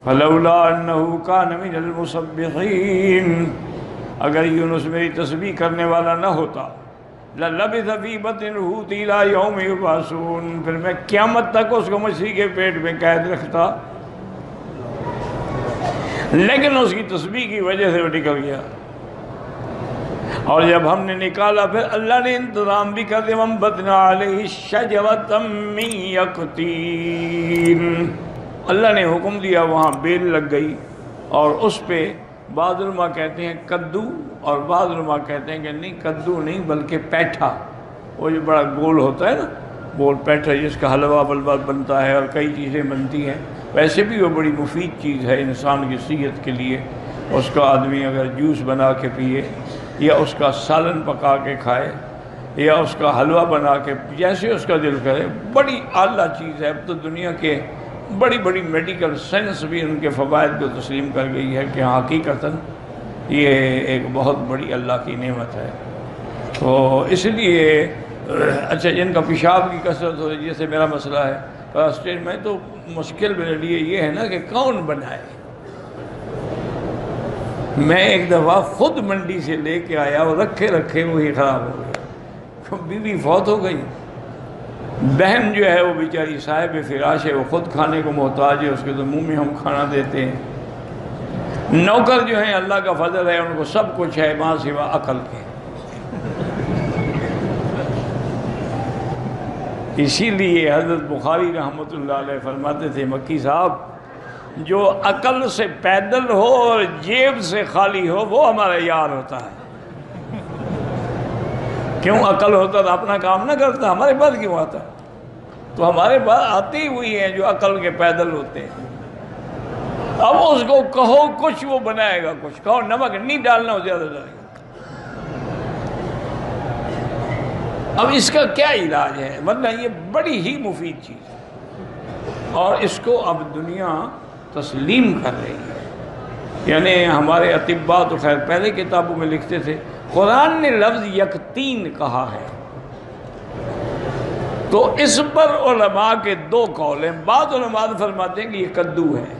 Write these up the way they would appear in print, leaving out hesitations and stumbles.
فلولا انه كان من المسبحین، اگر یونس میری تسبیح کرنے والا نہ ہوتا للبث فی بطن الحوت الی یوم یبعثون، پھر میں قیامت تک اس کو مچھلی کے پیٹ میں قید رکھتا، لیکن اس کی تسبیح کی وجہ سے وہ نکل گیا۔ اور جب ہم نے نکالا پھر اللہ نے انتظام بھی کر دیا، وَانبَتْنَا عَلَيْهِ شَجَرَةً مِّن یقطین، اللہ نے حکم دیا وہاں بیل لگ گئی، اور اس پہ بعض علماء کہتے ہیں کدو، اور بعض علماء کہتے ہیں کہ نہیں کدو نہیں بلکہ پیٹھا، وہ جو بڑا گول ہوتا ہے نا، گول پیٹھا جس کا حلوہ بلبل بنتا ہے اور کئی چیزیں بنتی ہیں، ویسے بھی وہ بڑی مفید چیز ہے انسان کی صحت کے لیے۔ اس کا آدمی اگر جوس بنا کے پیے یا اس کا سالن پکا کے کھائے یا اس کا حلوہ بنا کے، جیسے اس کا دل کرے، بڑی اعلیٰ چیز ہے۔ اب تو دنیا کے بڑی بڑی میڈیکل سائنس بھی ان کے فوائد کو تسلیم کر گئی ہے کہ حقیقتاً یہ ایک بہت بڑی اللہ کی نعمت ہے۔ تو اس لیے اچھا جن کا پیشاب کی کثرت ہو رہی ہے، جیسے میرا مسئلہ ہے پراسٹیٹ میں، تو مشکل میرے لیے یہ ہے نا کہ کون بنائے۔ میں ایک دفعہ خود منڈی سے لے کے آیا اور رکھے وہی خراب ہو گیا، بیوی فوت ہو گئی، بہن جو ہے وہ بیچاری صاحب فراش ہے، وہ خود کھانے کو محتاج ہے، اس کے تو منہ میں ہم کھانا دیتے ہیں، نوکر جو ہیں اللہ کا فضل ہے ان کو سب کچھ ہے ماں سوا عقل کے۔ اسی لیے حضرت بخاری رحمۃ اللہ علیہ فرماتے تھے مکی صاحب، جو عقل سے پیدل ہو اور جیب سے خالی ہو وہ ہمارا یار ہوتا ہے۔ کیوں؟ عقل ہوتا تو اپنا کام نہ کرتا، ہمارے پاس کیوں آتا؟ تو ہمارے پاس آتی ہوئی ہیں جو عقل کے پیدل ہوتے ہیں۔ اب اس کو کہو کچھ وہ بنائے گا کچھ، کہو نمک نہیں ڈالنا وہ زیادہ ڈالے گا۔ اب اس کا کیا علاج ہے؟ ورنہ یہ بڑی ہی مفید چیز ہے اور اس کو اب دنیا تسلیم کر رہی ہے۔ یعنی ہمارے اطباء تو خیر پہلے کتابوں میں لکھتے تھے، قرآن نے لفظ یقطین کہا ہے تو اس پر علماء کے دو قول ہیں۔ بعض علماء فرماتے ہیں کہ یہ کدو ہے،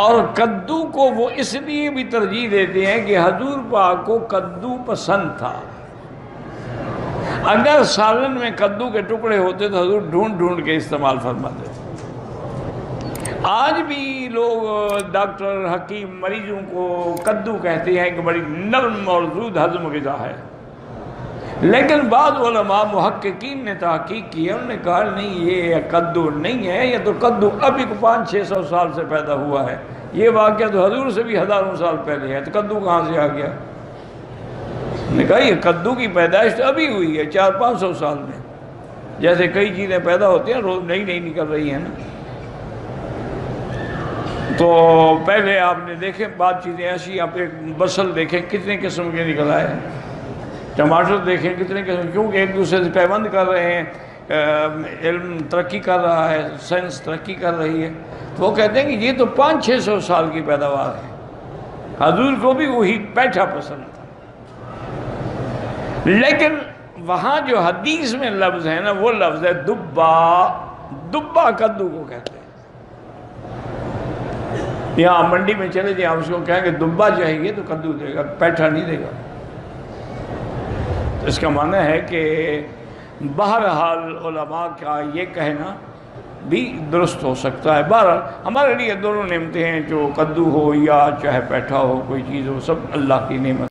اور کدو کو وہ اس لیے بھی ترجیح دیتے ہیں کہ حضور پاک کو کدو پسند تھا۔ اگر سالن میں کدو کے ٹکڑے ہوتے تو حضور ڈھونڈ ڈھونڈ کے استعمال فرماتے تھے۔ آج بھی لوگ ڈاکٹر حکیم مریضوں کو کدو کہتے ہیں کہ بڑی نرم اور زود ہضم غذا ہے، لیکن بعض علماء محققین نے تحقیق کی ہے، انہوں نے کہا نہیں یہ کدو نہیں ہے، یہ تو کدو ابھی 500-600 سال سے پیدا ہوا ہے، یہ واقعہ تو حضور سے بھی ہزاروں سال پہلے ہے، تو کدو کہاں سے آ گیا؟ نے کہا یہ کدو کی پیدائش تو ابھی ہوئی ہے 400-500 سال میں، جیسے کئی چیزیں پیدا ہوتی ہیں روز نئی نکل رہی ہیں نا۔ تو پہلے آپ نے دیکھیں بعض چیزیں ایسی، آپ ایک بصل دیکھیں کتنے قسم کے نکل آئے ہیں، ٹماٹر دیکھیں کتنے قسم، کیونکہ ایک دوسرے سے پیوند کر رہے ہیں، علم ترقی کر رہا ہے، سائنس ترقی کر رہی ہے، تو وہ کہتے ہیں کہ یہ تو 500-600 سال کی پیداوار ہے۔ حضور کو بھی وہی پیٹھا پسند تھا، لیکن وہاں جو حدیث میں لفظ ہے نا وہ لفظ ہے دبا کدو کو کہتے ہیں۔ یہاں منڈی میں چلے جائیں اس کو کہیں کہ دبا چاہیے تو کدو دے گا، پیٹھا نہیں دے گا۔ اس کا معنی ہے کہ بہرحال علماء کا یہ کہنا بھی درست ہو سکتا ہے۔ بہرحال ہمارے لیے دونوں نعمتیں ہیں، جو کدو ہو یا چاہے پیٹھا ہو، کوئی چیز ہو، سب اللہ کی نعمت